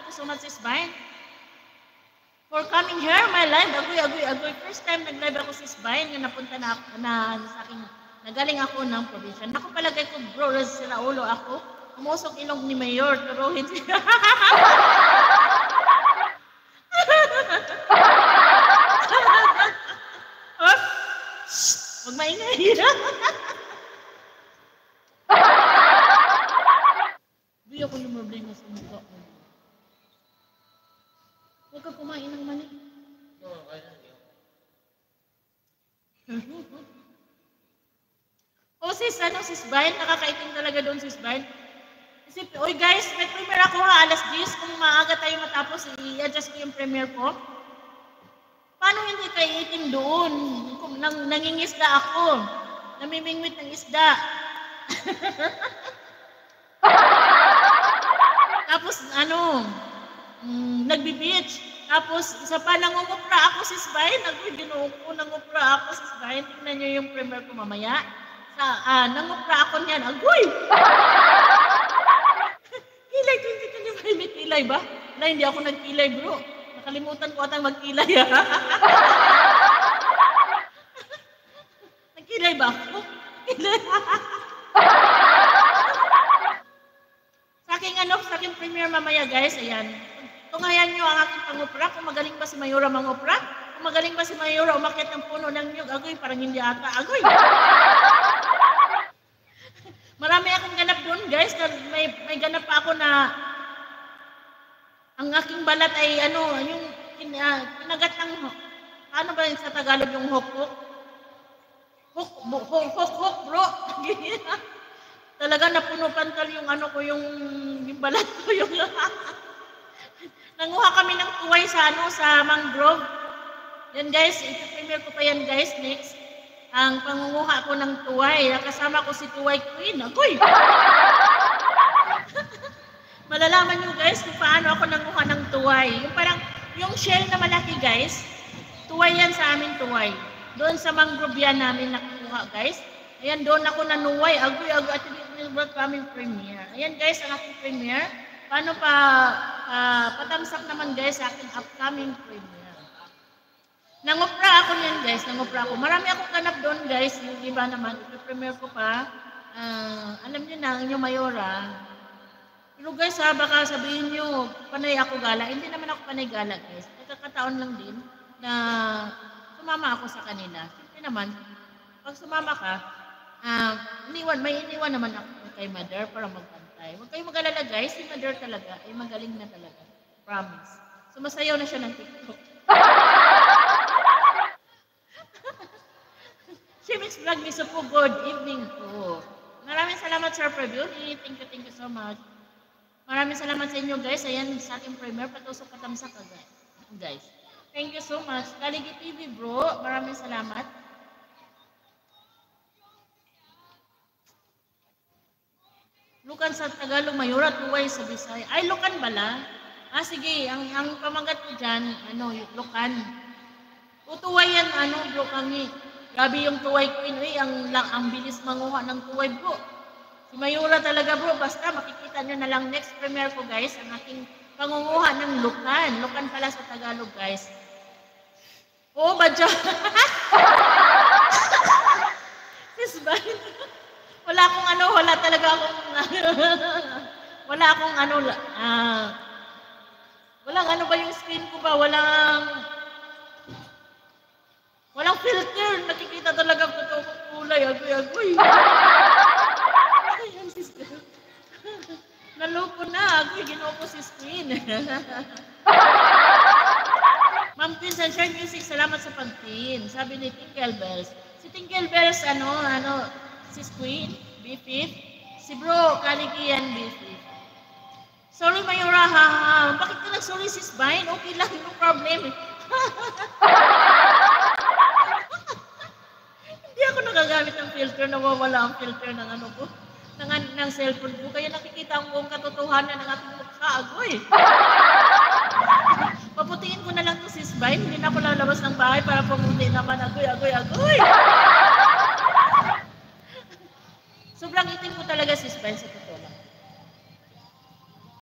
you so much, Sis Vine, for coming here, my live. Agoy. First time nag-live ako, Sis Vine, nga napunta na ako sa aking, nagaling ako ng probinsya. Ako palagay ko, bro, sila ulo ako. Umusok ilong ni Mayor, pero hindi. Huwag maingay. Hindi ako yung problema sa mukha ko. Huwag ka kumain ng mani. Oh, sis Vine? Nakakaiting talaga doon, Sis Vine. Kasi, oy guys, may premiere ako ha, alas 10. Kung maaga tayo matapos, i-adjust ko yung premiere ko. Paano hindi kayo itim doon? Kung nangingisda ako. Namimingwit ng isda. Tapos, nagbi-beach. Tapos, isa pa, nangungupra ako, Sis Vine. Nangupra ako, Sis Vine. Tingnan nyo yung premiere ko mamaya. Nangupra ako niyan. Agoy! Kilay, may kilay ba? Wala, hindi ako nagkilay, bro. Nakalimutan ko atang magkilay, ha? Nagkilay ba ako? Kilay. Sa aking premiere mamaya, guys, ayan. Tungayan nyo ang aking pangupra. Kung magaling ba si Mayura mangupra? Kung magaling ba si Mayura umakyat ng puno ng nyug? Agoy, parang hindi ata. Agoy! Marami akong ganap doon, guys. May ganap pa ako na ang aking balat ay yung kinagat ng, ano ba yun sa Tagalog yung hok-hok? Hok-hok, bro. Talaga napuno-pantal yung yung balat ko. Nanguha kami ng tuway sa mangrove. Yan, guys. Ito-premiere ko pa yan, guys, next. Ang pangunguha ko ng tuway. Kasama ko si Tuway Queen. Agoy! Malalaman nyo, guys, kung paano ako nanguha ng tuway. Yung shell na malaki, guys, tuway yan sa amin, tuway. Doon sa mangrove yan namin nakuha, guys. Ayan, doon ako nanuway. Agoy, at tinibot kaming premiere. Ayan, guys, ang aking premiere. Paano patamsak naman, guys, sa aking upcoming premiere. Nangupra ako niyan, guys. Marami akong ganap doon, guys. Yung iba naman, ito-premiere ko pa. Alam niyo na, yung Mayora. Pero guys, baka sabihin niyo, panay ako gala. Hindi naman ako panay gala, guys. Nagkakataon lang din na sumama ako sa kanila. Siyempre naman, pag sumama ka, may iniwan naman ako kay Mother para magpantay. Huwag kayong mag-alala, guys. Si Mother talaga ay magaling na talaga. Promise. Sumasayaw na siya ng TikTok. Shimix Vlog Miso po, good evening po. Maraming salamat, Sir Previewny. Thank you so much. Maraming salamat sa inyo, guys. Ayan, sa ating premiere, patusok katamsak ka, guys. Thank you so much. Kaligi TV, bro. Maraming salamat. Lukan sa Tagalog, Mayura, tuway sa Bisaya. Ay, Lukan bala? Sige. Ang pamagat ko dyan, Lukan. Tuway yan, bro, kangi. Grabe yung Tuway Queen, ang bilis manguha ng tuway, bro. Si Mayura talaga, bro. Basta makikita nyo na lang next premiere ko, guys, ang aking pangunguha ng Lukan. Lukan pala sa Tagalog, guys. Oo, badya. Sis Vine. Wala talaga akong, walang ba yung screen ko ba? Walang filter. Nakikita talaga ko ito kung kulay. Agoy. Ayan, sister. Naloko na. Agoy, ginoko si screen. Ma'am Queen, Sunshine Music, salamat sa pag-pin. Sabi ni Tinkle Bells. Si Tinkle Bells, sis Queen, B5. Si bro, Kaligian, B5. Sorry, Mayura, bakit ka nag-sorry, Sis Vine? Okay lang, no problem. Hindi ako nagagamit ng filter, nawawala ang filter ng ng cellphone ko. Kaya nakikita ang buong katotohanan ng ating mukha. Agoy! Paputiin ko na lang to, Sis Vine. Hindi na ako lalabas ng bahay para pumuti naman. Agoy! Sobrang itim ko talaga, Sis Vine, sa